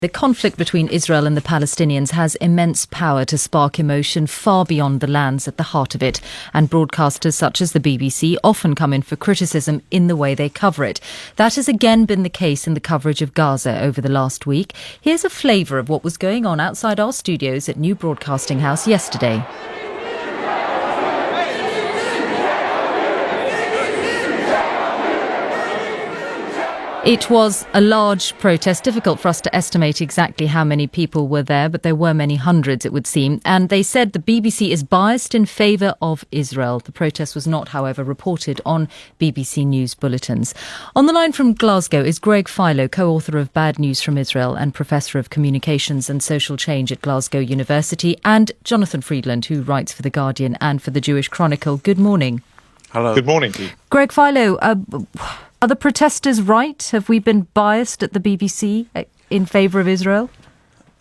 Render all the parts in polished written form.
The conflict between Israel and the Palestinians has immense power to spark emotion far beyond the lands at the heart of it, and broadcasters such as the BBC often come in for criticism in the way they cover it. That has again been the case in the coverage of Gaza over the last week. Here's a flavour of what was going on outside our studios at New Broadcasting House yesterday. It was a large protest, difficult for us to estimate exactly how many people were there, but there were many hundreds, it would seem. And they said the BBC is biased in favour of Israel. The protest was not, however, reported on BBC News bulletins. On the line from Glasgow is Greg Philo, co-author of Bad News from Israel and Professor of Communications and Social Change at Glasgow University, and Jonathan Freedland, who writes for The Guardian and for the Jewish Chronicle. Good morning. Hello. Good morning to you. Greg Philo, are the protesters right? Have we been biased at the BBC in favour of Israel?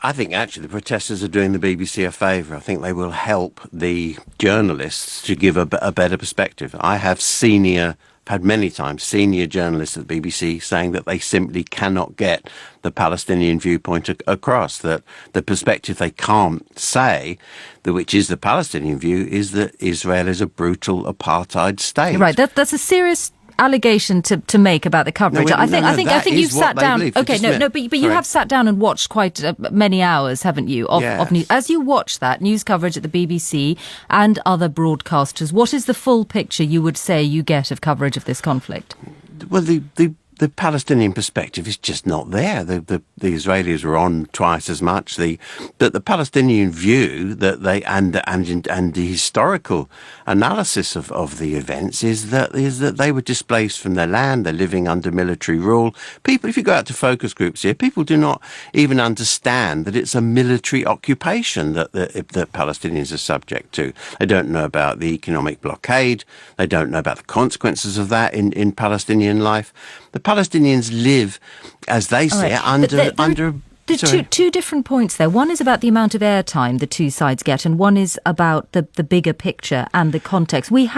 I think actually the protesters are doing the BBC a favour. I think they will help the journalists to give a better perspective. I have had many times senior journalists at the BBC saying that they simply cannot get the Palestinian viewpoint across, that the perspective they can't say, which is the Palestinian view, is that Israel is a brutal apartheid state. Right, that's a serious allegation to make about the coverage. I think you've sat down. Okay, but you have sat down and watched quite many hours, haven't you? Of news. As you watch that news coverage at the BBC and other broadcasters, what is the full picture you would say you get of coverage of this conflict? Well, the Palestinian perspective is just not there. The Israelis were on twice as much. The Palestinian view that and the historical analysis of the events is that they were displaced from their land. They're living under military rule. People, if you go out to focus groups here, people do not even understand that it's a military occupation that Palestinians are subject to. They don't know about the economic blockade. They don't know about the consequences of that in Palestinian life. The Palestinians live, as they say, under. Two different points there. One is about the amount of airtime the two sides get, and one is about the bigger picture and the context. We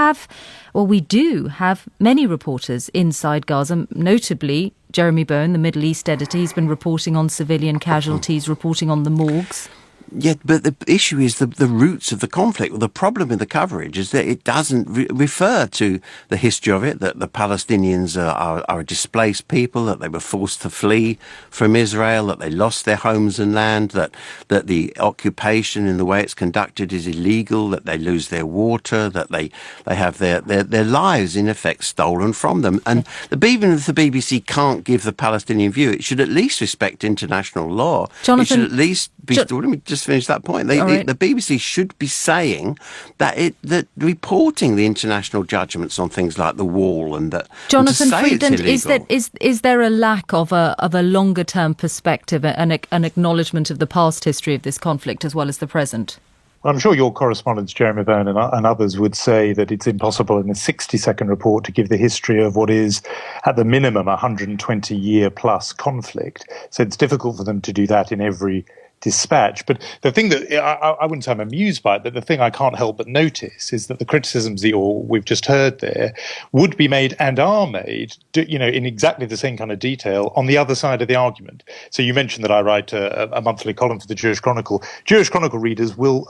do have many reporters inside Gaza, notably Jeremy Bowen, the Middle East editor. He's been reporting on civilian casualties, reporting on the morgues. Yeah, but the issue is the roots of the conflict. Well, the problem with the coverage is that it doesn't refer to the history of it, that the Palestinians are a displaced people, that they were forced to flee from Israel, that they lost their homes and land, that the occupation in the way it's conducted is illegal, that they lose their water, that they have their lives, in effect, stolen from them. And even if the BBC can't give the Palestinian view, it should at least respect international law. Jonathan, it should at least be... Let me just finish that point. The BBC should be saying that reporting the international judgments on things like the wall and that. Jonathan Freedland, is there a lack of a longer term perspective and an acknowledgement of the past history of this conflict as well as the present? I'm sure your correspondents, Jeremy Bowen and others, would say that it's impossible in a 60-second report to give the history of what is, at the minimum, a 120-year-plus conflict. So it's difficult for them to do that in every dispatch. But the thing that I wouldn't say I'm amused by it, but the thing I can't help but notice is that the criticisms that we've just heard there would be made and are made, in exactly the same kind of detail on the other side of the argument. So you mentioned that I write a monthly column for the Jewish Chronicle. Jewish Chronicle readers will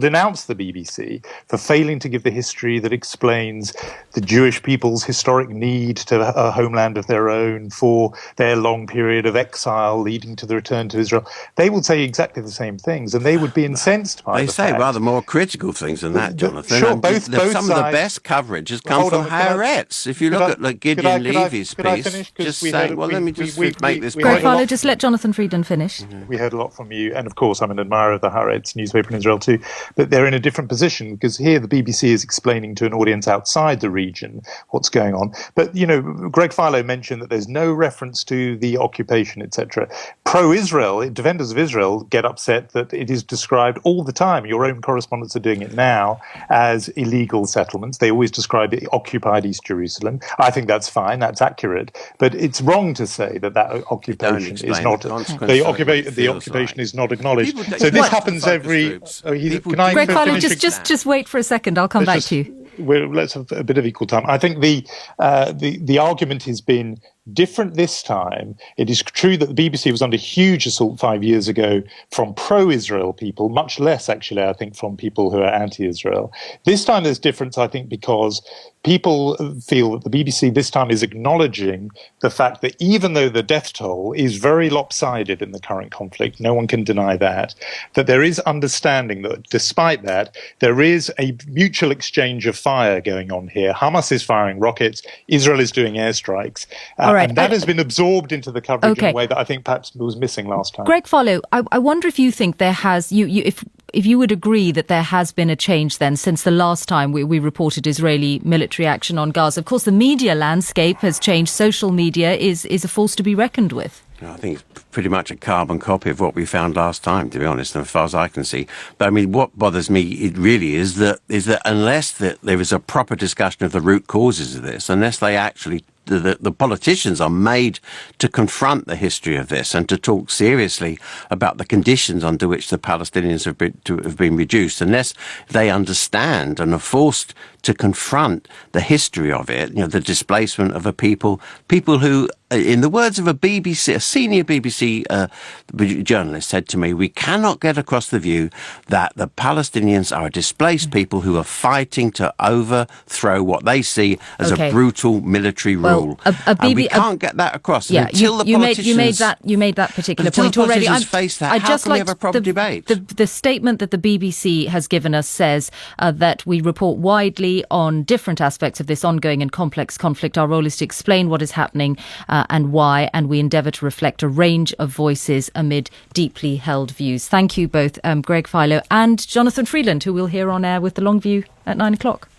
denounce the BBC for failing to give the history that explains the Jewish people's historic need to a homeland of their own, for their long period of exile leading to the return to Israel. They will say exactly the same things, and they would be incensed by They say rather more critical things than that, Jonathan. Sure, some sides, of the best coverage has come from Haaretz. If you look at Gideon Levy's piece, just say, let me just make this point. Greg Philo, just let Jonathan Freedland finish. We heard a lot from you, and of course I'm an admirer of the Haaretz newspaper in Israel too, but they're in a different position because here the BBC is explaining to an audience outside the region what's going on. But, Greg Philo mentioned that there's no reference to the occupation, etc. Pro-Israel, defenders of Israel, get upset that it is described all the time. Your own correspondents are doing it now as illegal settlements. They always describe it occupied East Jerusalem. I think that's fine. That's accurate. But it's wrong to say that occupation is not the occupation is not acknowledged. So this happens every. Greg Philo, just wait for a second. I'll come back to you. Let's have a bit of equal time. I think the argument has been Different this time. It is true that the BBC was under huge assault 5 years ago from pro-Israel people, much less actually, I think, from people who are anti-Israel. This time there's difference, I think, because people feel that the BBC this time is acknowledging the fact that even though the death toll is very lopsided in the current conflict, no one can deny that there is understanding that despite that, there is a mutual exchange of fire going on here. Hamas is firing rockets, Israel is doing airstrikes. Right. And that has been absorbed into the coverage in a way that I think perhaps was missing last time. Greg Philo, I wonder if you think there has, if you would agree that there has been a change then since the last time we reported Israeli military action on Gaza. Of course, the media landscape has changed. Social media is a force to be reckoned with. I think it's pretty much a carbon copy of what we found last time, to be honest, as far as I can see. But I mean, what bothers me, it really is that unless there is a proper discussion of the root causes of this, unless they actually the politicians are made to confront the history of this and to talk seriously about the conditions under which the Palestinians have been reduced, unless they understand and are forced to confront the history of it, the displacement of a people who, in the words of a senior BBC journalist said to me, we cannot get across the view that the Palestinians are a displaced people who are fighting to overthrow what they see as a brutal military rule. And we can't get that across until the politicians... You made that particular point already. Face that, how can we have a proper debate? The statement that the BBC has given us says that we report widely on different aspects of this ongoing and complex conflict. Our role is to explain what is happening and why, and we endeavour to reflect a range of voices amid deeply held views. Thank you both, Greg Philo and Jonathan Freeland, who we'll hear on air with The Long View at 9 o'clock.